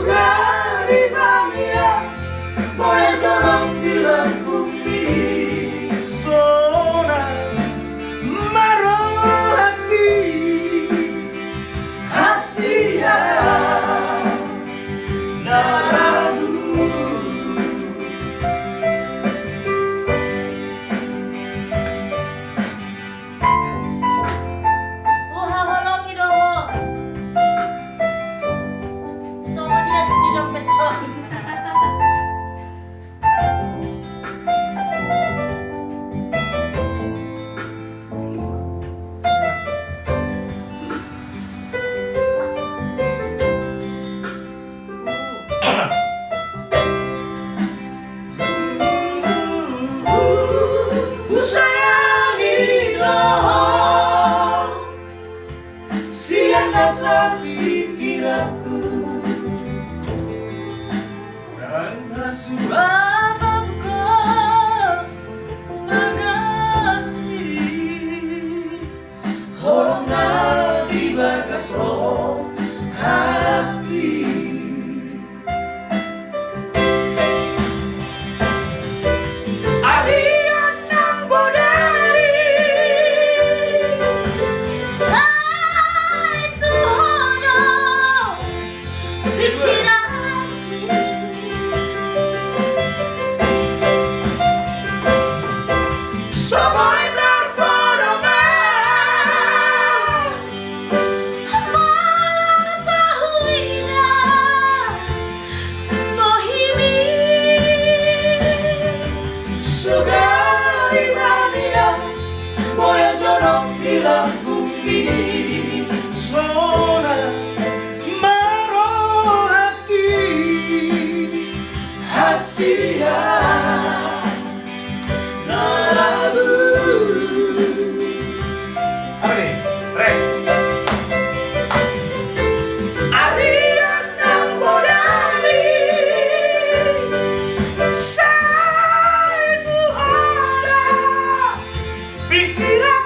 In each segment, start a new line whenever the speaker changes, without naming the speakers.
Sugari mania moya jorong di bumi.
Sona maruh hati
Hasia naragu.
Wah, holongi dong. Sama dia sebidang beton.
Sayangi dong siang dasar pikiranku
dan rasulah kau mengasih
holong di bagas roh hati. Arian nang bodari
Sai tu hono pikiran
Sabay terpodong
malah sahuina mohimi.
Sugari mania moya jorong di bumi.
Sona maruh hati
Hasia naragu.
apa nih? Rek
Arian nang bodari Sai tu ada pikiran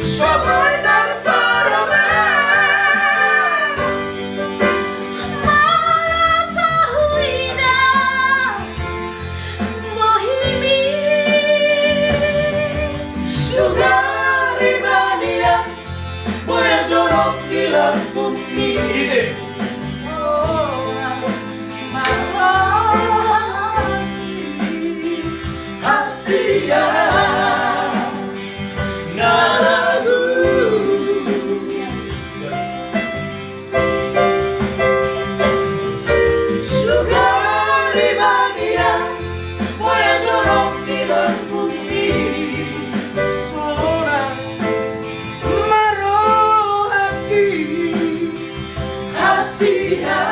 Sabay terpodong
Malah sahuina mohimi.
Sugari mania moya jorong di bumi.
ide
Hasia naragu. Sugari mania moya jorong di bumi.
Sona maruh hati
Hasia